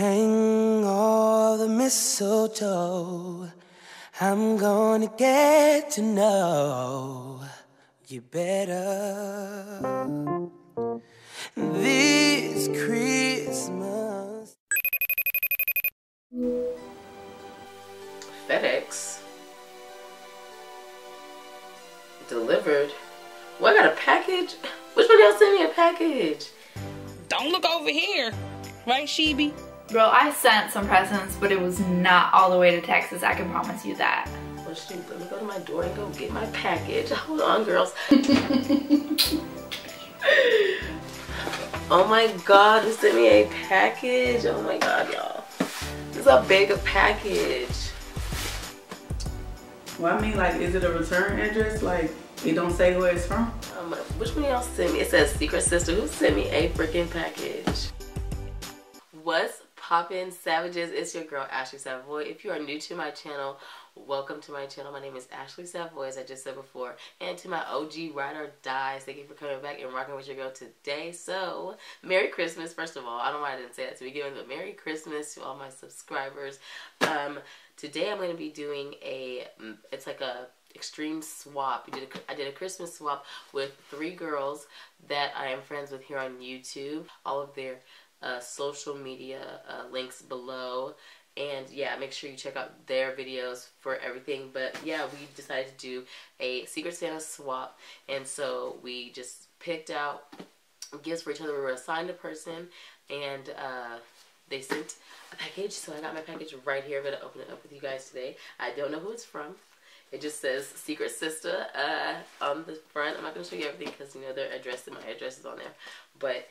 Hang all the mistletoe. I'm gonna get to know you better this Christmas. FedEx delivered. Well, I got a package. Which one of y'all sent me a package? Don't look over here, right, Sheeby? Bro, I sent some presents, but it was not all the way to Texas. I can promise you that. Well, shoot, let me go to my door and go get my package. Hold on, girls. Oh my God, they sent me a package. Oh my God, y'all. This is a big package. Well, I mean, like, is it a return address? Like, it don't say where it's from? Which one of y'all sent me? It says Secret Sister. Who sent me a freaking package? What's poppin', savages? It's your girl, AshleySavoi. If you are new to my channel, welcome to my channel. My name is AshleySavoi, as I just said before. And to my OG ride or dies, thank you for coming back and rocking with your girl today. So, Merry Christmas, first of all. I don't know why I didn't say that to begin with, but Merry Christmas to all my subscribers. Today I'm going to be doing it's like a extreme swap. I did a Christmas swap with 3 girls that I am friends with here on YouTube. All of their social media links below, and yeah, make sure you check out their videos for everything. But yeah, we decided to do a Secret Santa swap, and so we just picked out gifts for each other. We were assigned a person, and they sent a package, so I got my package right here. I'm gonna open it up with you guys today. I don't know who it's from. It just says Secret Sister on the front. I'm not gonna show you everything because, you know, their address and my address is on there, but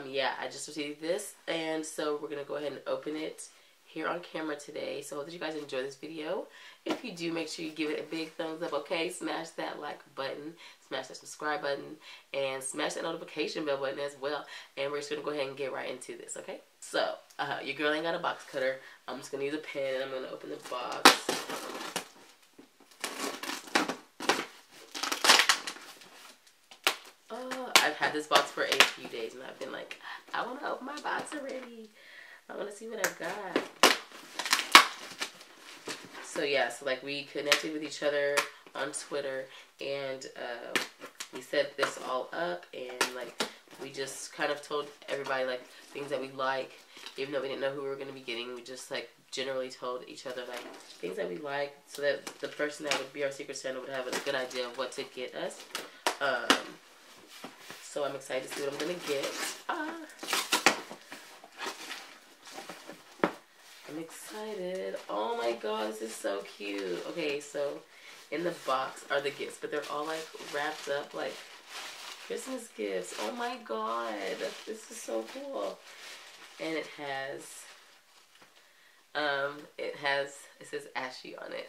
yeah, I just received this, and so we're going to go ahead and open it here on camera today. So I hope that you guys enjoy this video. If you do, make sure you give it a big thumbs up, okay? Smash that like button, smash that subscribe button, and smash that notification bell button as well. And we're just going to go ahead and get right into this, okay? So, your girl ain't got a box cutter. I'm just going to use a pen, and I'm going to open the box. I've had this box for a few days, and I've been like, I want to open my box already. I want to see what I got. So yeah, so like we connected with each other on Twitter, and we set this all up, and like we just kind of told everybody like things that we like, even though we didn't know who we were going to be getting. We just like generally told each other like things that we like, so that the person that would be our Secret Santa would have a good idea of what to get us. So I'm excited to see what I'm going to get. I'm excited. Oh my God, this is so cute. Okay, so in the box are the gifts, but they're all like wrapped up like Christmas gifts. Oh my God, this is so cool. And it says Ashy on it.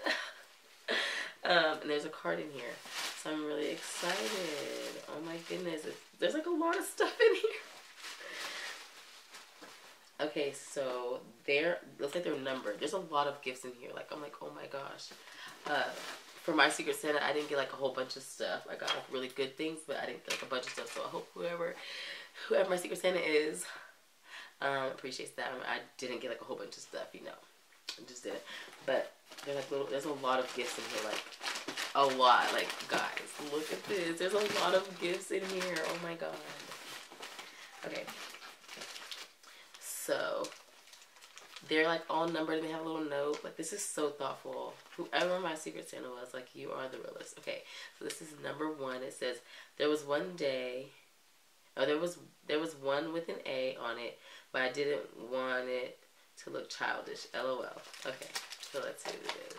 And there's a card in here. So I'm really excited. Oh my goodness. There's like a lot of stuff in here. Okay, so looks like they're numbered. There's a lot of gifts in here. Like, I'm like, oh my gosh. For my Secret Santa, I didn't get like a whole bunch of stuff. I got like really good things, but I didn't get like a bunch of stuff. So I hope whoever my Secret Santa is appreciates that. I mean, I didn't get like a whole bunch of stuff, you know. I just didn't. But there's a lot of gifts in here, like a lot. Like, guys, look at this. There's a lot of gifts in here. Oh my God. Okay. So they're like all numbered, and they have a little note. Like, this is so thoughtful. Whoever my Secret Santa was, like, you are the realest. Okay, so this is number 1. It says, there was one with an A on it, but I didn't want it to look childish. LOL. Okay, so let's see what it is.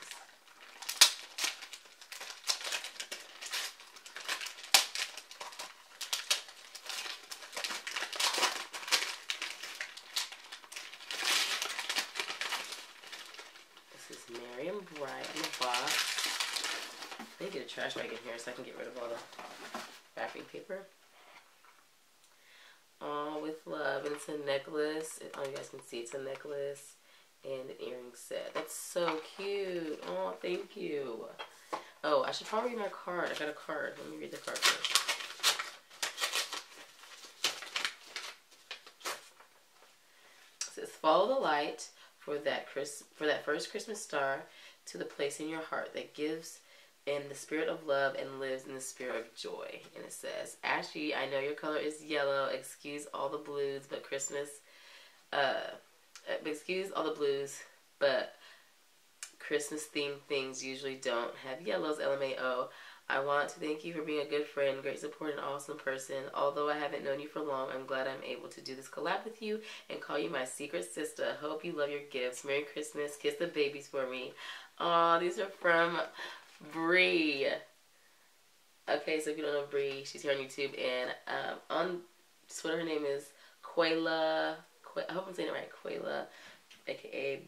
This is Merry and Bright in the box. I need to get a trash bag in here so I can get rid of all the wrapping paper. Oh, with love. And it's a necklace. Oh, you guys can see it's a necklace and an earring set. That's so cute. Oh, thank you. Oh, I should probably read my card. I got a card. Let me read the card first. It says, follow the light for that first Christmas star to the place in your heart that gives in the spirit of love and lives in the spirit of joy. And it says, Ashley, I know your color is yellow. Excuse all the blues, but Christmas themed things usually don't have yellows, LMAO. I want to thank you for being a good friend, great support, and awesome person. Although I haven't known you for long, I'm glad I'm able to do this collab with you and call you my secret sister. Hope you love your gifts. Merry Christmas. Kiss the babies for me. Aw, these are from Bree. Okay, so if you don't know Bree, she's here on YouTube, and on Twitter her name is Quayla. I hope I'm saying it right. Quayla, aka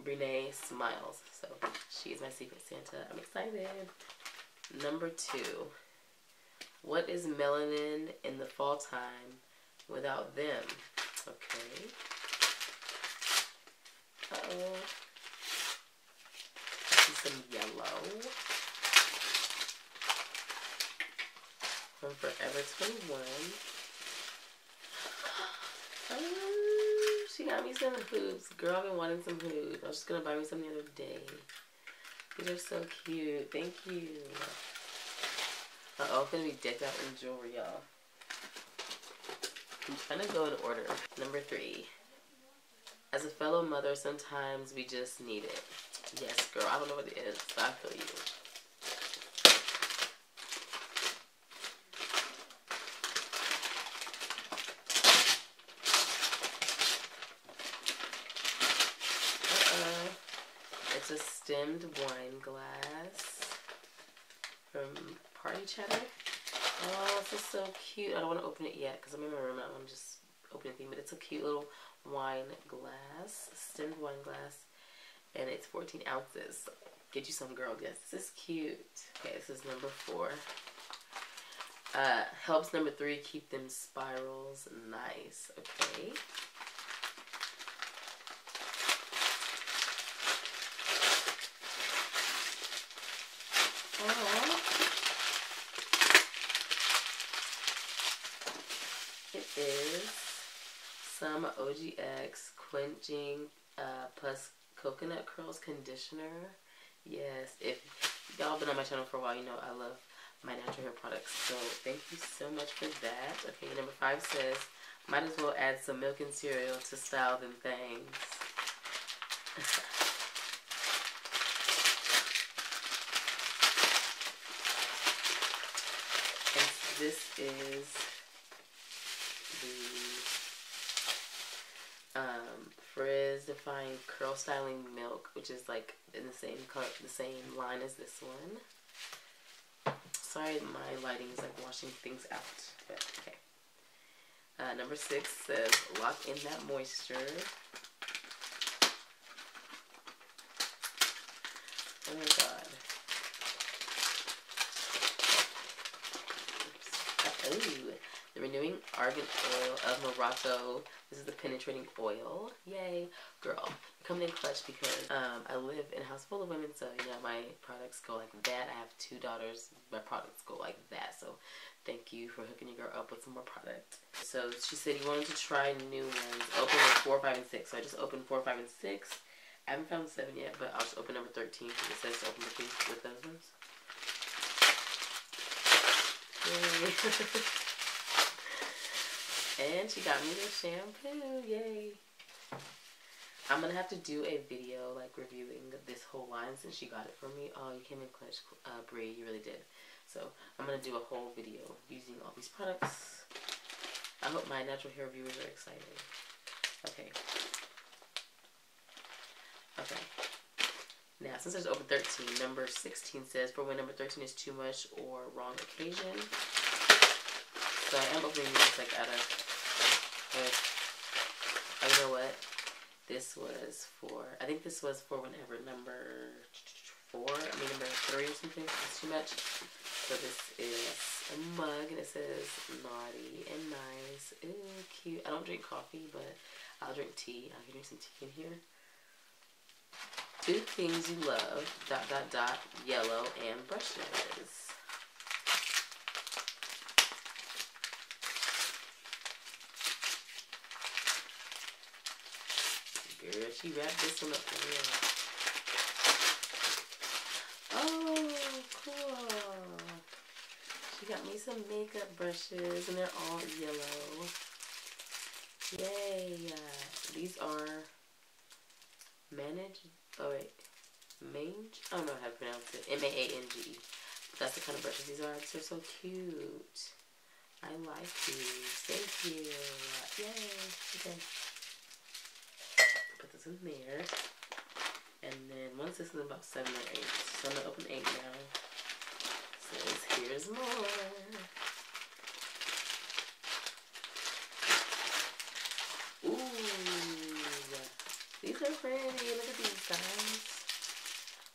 Brene Smiles. So she is my secret Santa. I'm excited. Number 2. What is melanin in the fall time without them? Okay. Uh-oh. I see some yellow. From Forever 21. Oh, she got me some hoops. Girl, I've been wanting some hoops. I was just going to buy me some the other day. These are so cute. Thank you. Uh-oh, I'm going to be decked out in jewelry, y'all. I'm trying to go in order. Number 3. As a fellow mother, sometimes we just need it. Yes, girl. I don't know what it is, but I feel you. It's a stemmed wine glass from Party Chatter. Oh, this is so cute. I don't want to open it yet because I'm in my room. I want to just open it, but it's a cute little wine glass, stemmed wine glass, and it's 14 ounces. Get you some, girl. Yes, this is cute. Okay, this is number 4. Helps number 3 keep them spirals nice. Okay. It is some OGX Quenching plus Coconut Curls Conditioner. Yes, if y'all been on my channel for a while, you know I love my natural hair products. So thank you so much for that. Okay, number 5 says, might as well add some milk and cereal to style them things. This is the Frizz Defying Curl Styling Milk, which is like in the same color, the same line as this one. Sorry, my lighting is like washing things out, but okay. Number 6 says, lock in that moisture. Oh my god. Ooh, the Renewing Argan Oil of Morocco. This is the penetrating oil. Yay. Girl, coming in clutch because I live in a house full of women, so you know my products go like that. I have 2 daughters. My products go like that. So thank you for hooking your girl up with some more product. So she said you wanted to try new ones. Open with 4, 5, and 6. So I just opened 4, 5, and 6. I haven't found 7 yet, but I'll just open number 13 because it says to open the case with those ones. Yay. And she got me the shampoo. Yay. I'm gonna have to do a video like reviewing this whole line since she got it for me. Oh, you came in clutch, Brie. You really did. So I'm gonna do a whole video using all these products. I hope my natural hair viewers are excited. Okay. Okay. Now, since there's over 13, number 16 says, for when number 13 is too much or wrong occasion. So I am opening this like out of, oh, you know what? This was for, I think this was for whenever number 3 or something. It's too much. So this is a mug and it says naughty and nice. Ooh, cute. I don't drink coffee, but I'll drink tea. I can drink some tea in here. 2 things you love, ... yellow, and brushes. girl. She wrapped this one up for real. Oh, cool. She got me some makeup brushes, and they're all yellow. Yay. These are Mange. Oh, wait. Mange? I don't know how to pronounce it. M-A-A-N-G-E. That's the kind of brushes these are. They're so cute. I like these. Thank you. Yay. Okay. Put this in there. And then once this is about 7 or 8. So I'm going to open 8 now. Says here's more. Ooh. These are pretty. Look at these guys.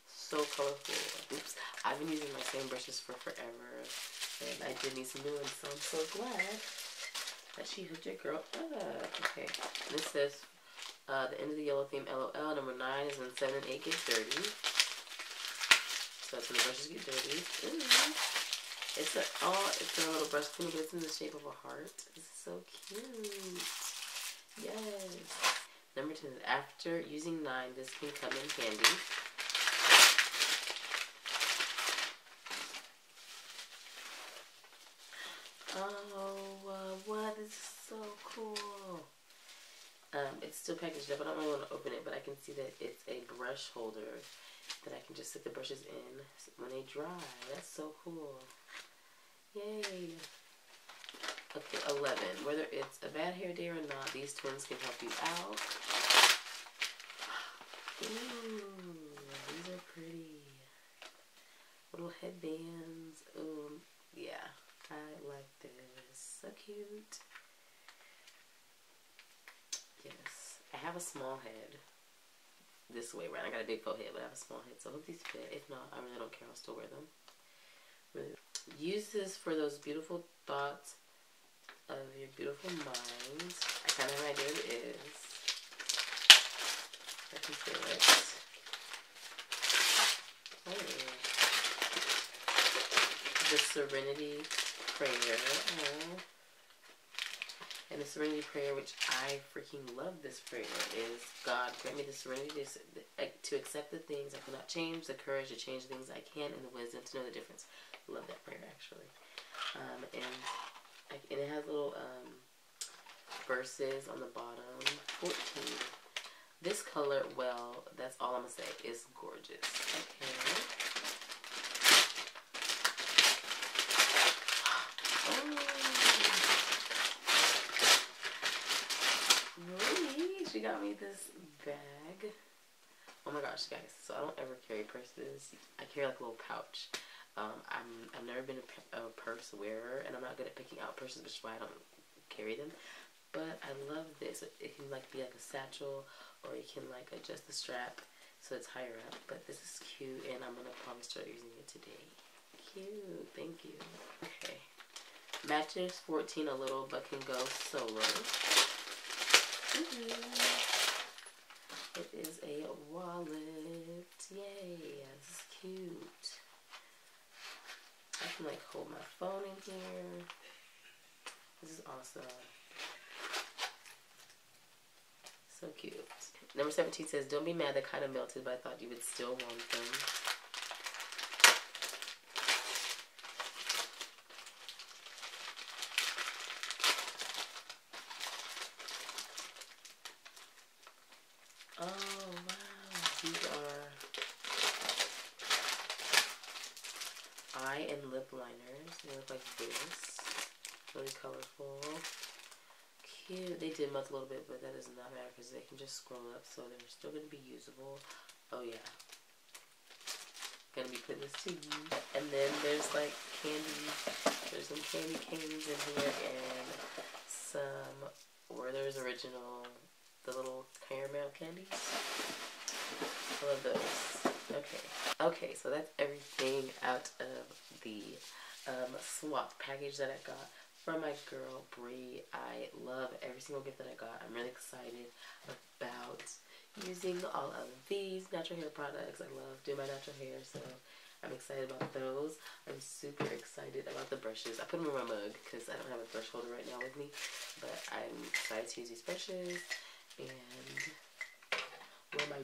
So colorful. Oops. I've been using my same brushes for forever. And I did need some new ones, so I'm so glad that she hooked your girl up. Okay. This says the end of the yellow theme, LOL. Number 9 is when 7 and 8 get dirty. So that's when the brushes get dirty. Ooh. It's a little brush thing, but it's in the shape of a heart. This is so cute. Yes. Number 10 is after using 9, this can come in handy. Oh, what? This is so cool. It's still packaged up. I don't really want to open it, but I can see that it's a brush holder that I can just stick the brushes in when they dry. That's so cool. Yay. Okay, 11. Whether it's a bad hair day or not, these twins can help you out. Ooh, these are pretty. Little headbands. Yeah, I like this. So cute. Yes, I have a small head. This way around. I got a big faux head, but I have a small head. So I hope these fit. If not, I really don't care. I'll still wear them. Really. Use this for those beautiful thoughts of your beautiful mind. I kind of have an idea what it is. I can feel it. Oh. The Serenity Prayer. Oh. And the Serenity Prayer, which I freaking love this prayer, is God grant me the serenity to accept the things I cannot change, the courage to change the things I can, and the wisdom to know the difference. Love that prayer, actually. And it has little verses on the bottom. 14. This color, well, that's all I'm going to say, is gorgeous. Okay. She got me this bag. Oh my gosh, guys. So I don't ever carry purses. I carry like a little pouch. I've never been a purse wearer, and I'm not good at picking out purses, which is why I don't carry them. But I love this. It can like be like a satchel, or you can like adjust the strap so it's higher up. But this is cute, and I'm gonna probably start using it today. Cute. Thank you. Okay. Matches 14 a little, but can go solo. It is a wallet. Yay. This is cute. I can like hold my phone in here. This is awesome. So cute. Number 17 says, don't be mad, they kind of melted, but I thought you would still want them. Oh, wow. These are eye and lip liners. They look like this. Really colorful. Cute. They did melt a little bit, but that does not matter because they can just scroll up, so they're still going to be usable. Oh, yeah. Gonna be putting this to you. And then there's like candy. There's some candy canes in here and some Werther's Original, the little caramel candies. I love those. Okay. Okay, so that's everything out of the swap package that I got from my girl Bree. I love every single gift that I got. I'm really excited about using all of these natural hair products. I love doing my natural hair, so I'm excited about those. I'm super excited about the brushes. I put them in my mug because I don't have a brush holder right now with me, but I'm excited to use these brushes. And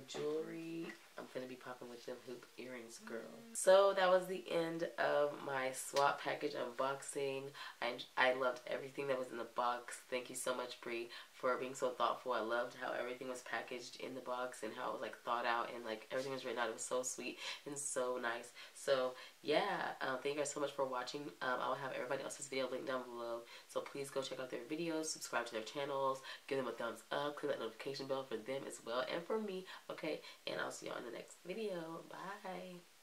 jewelry. I'm gonna be popping with them hoop earrings, girl. So that was the end of my swap package unboxing. I loved everything that was in the box. Thank you so much, Bree, for being so thoughtful. I loved how everything was packaged in the box and how it was like thought out and like everything was written out. It was so sweet and so nice. So yeah, thank you guys so much for watching. I will have everybody else's video linked down below. So please go check out their videos, subscribe to their channels, give them a thumbs up, click that notification bell for them as well and for me. Okay, and I'll see y'all in the next video. Bye.